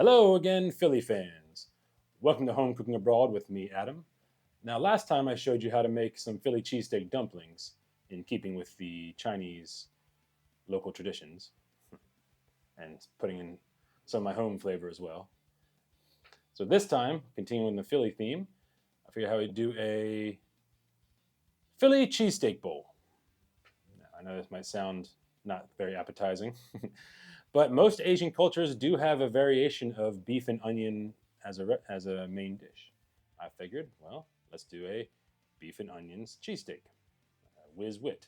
Hello again, Philly fans. Welcome to Home Cooking Abroad with me, Adam. Now, last time I showed you how to make some Philly cheesesteak dumplings in keeping with the Chinese local traditions and putting in some of my home flavor as well. So this time, continuing the Philly theme, I figured how we do a Philly cheesesteak bowl. Now, I know this might sound not very appetizing, but most Asian cultures do have a variation of beef and onion as a main dish. I figured, well, let's do a beef and onions cheesesteak, whiz wit.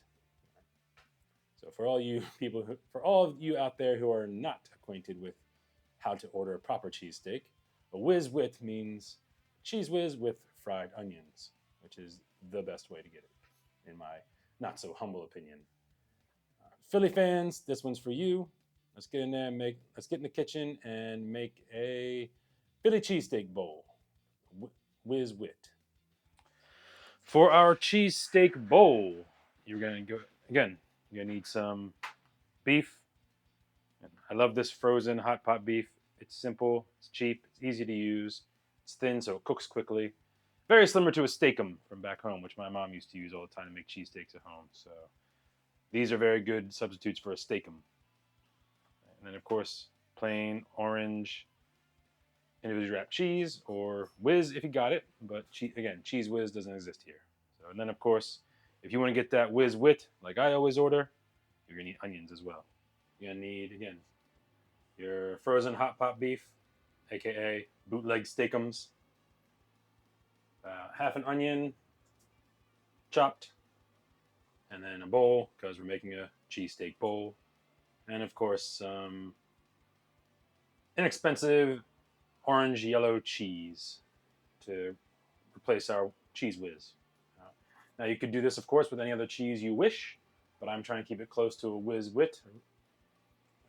So for all you people, for all of you out there who are not acquainted with how to order a proper cheesesteak, a whiz wit means cheese whiz with fried onions, which is the best way to get it, in my not so humble opinion. Philly fans, this one's for you. Let's get in there and let's get in the kitchen and make a Philly cheesesteak bowl. Whiz wit. For our cheesesteak bowl, you're gonna go again. You're gonna need some beef. I love this frozen hot pot beef. It's simple, it's cheap, it's easy to use, it's thin so it cooks quickly. Very similar to a steakum from back home, which my mom used to use all the time to make cheesesteaks at home. So these are very good substitutes for a steakum. And then, of course, plain orange individually wrapped cheese, or whiz if you got it. But again, cheese whiz doesn't exist here. So, and then, of course, if you want to get that whiz wit, like I always order, you're going to need onions as well. You're going to need, again, your frozen hot pot beef, aka bootleg steakums, half an onion chopped, and then a bowl, because we're making a cheesesteak bowl. And of course, some inexpensive orange yellow cheese to replace our cheese whiz. Now you could do this, of course, with any other cheese you wish, but I'm trying to keep it close to a whiz wit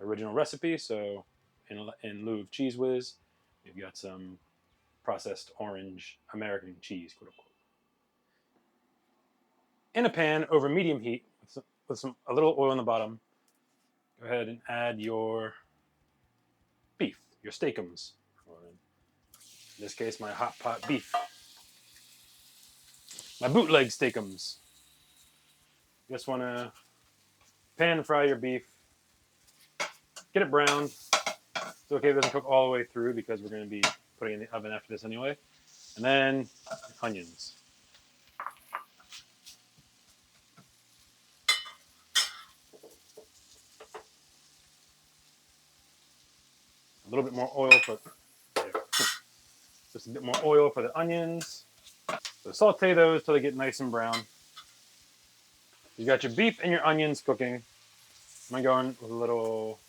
original recipe. So in lieu of cheese whiz, we've got some processed orange American cheese, quote unquote. In a pan over medium heat with a little oil on the bottom, go ahead and add your beef, your steakums, or in this case, my hot pot beef, my bootleg steakums. You just want to pan fry your beef, get it brown. It's okay if it doesn't cook all the way through because we're going to be putting it in the oven after this anyway. And then onions. A little bit more oil for just a bit more oil for the onions. So saute those till they get nice and brown. You got your beef and your onions cooking. I'm going with a little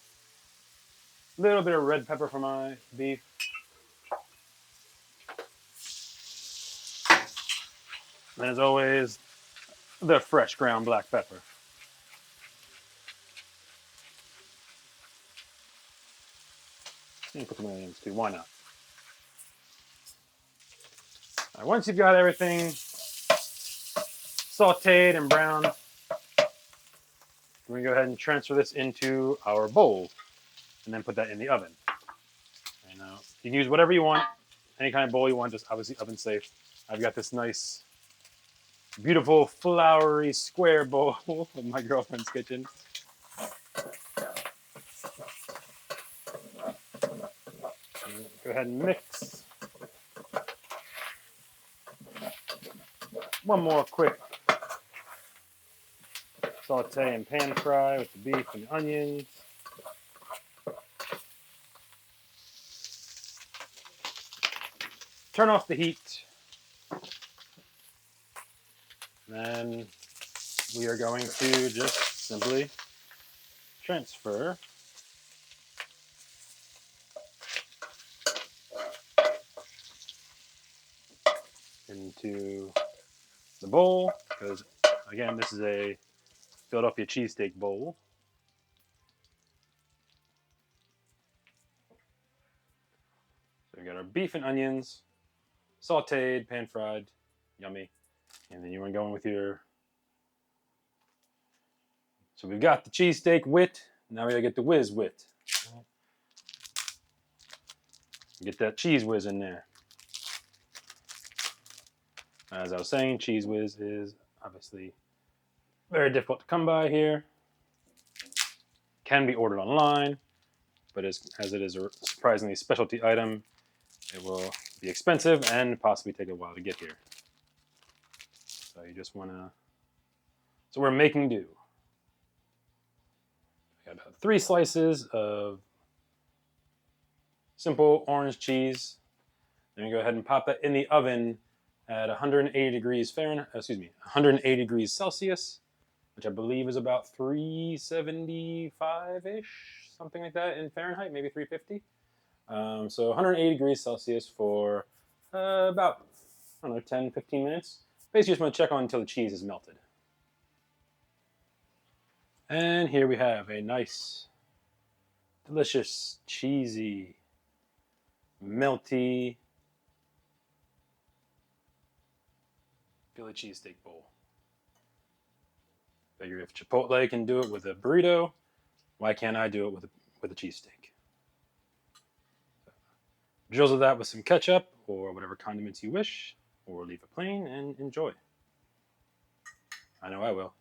bit of red pepper for my beef. And as always, the fresh ground black pepper. And put some onions too, why not? Right, once you've got everything sauteed and brown, we're going to go ahead and transfer this into our bowl and then put that in the oven. And you can use whatever you want, any kind of bowl you want, just obviously oven safe. I've got this nice, beautiful, flowery square bowl from my girlfriend's kitchen. Go ahead and mix. One more quick saute and pan fry with the beef and the onions. Turn off the heat. Then we are going to just simply transfer into the bowl, because again, this is a Philadelphia cheesesteak bowl. So we got our beef and onions, sauteed, pan fried, yummy. And then you want to go in with your. So we've got the cheesesteak wit. Now we gotta get the whiz wit. Get that cheese whiz in there. As I was saying, cheese whiz is obviously very difficult to come by here. Can be ordered online, but as it is a surprisingly specialty item, it will be expensive and possibly take a while to get here. So you just want to... So we're making do. We got about 3 slices of simple orange cheese. Then we go ahead and pop that in the oven at 180 degrees Fahrenheit, 180 degrees Celsius, which I believe is about 375-ish, something like that in Fahrenheit, maybe 350. So 180 degrees Celsius for about, I don't know, 10, 15 minutes. Basically just want to check on until the cheese is melted. And here we have a nice, delicious, cheesy, melty Philly cheesesteak bowl. Figure if Chipotle can do it with a burrito, why can't I do it with a cheesesteak? Drizzle that with some ketchup or whatever condiments you wish, or leave it plain and enjoy. I know I will.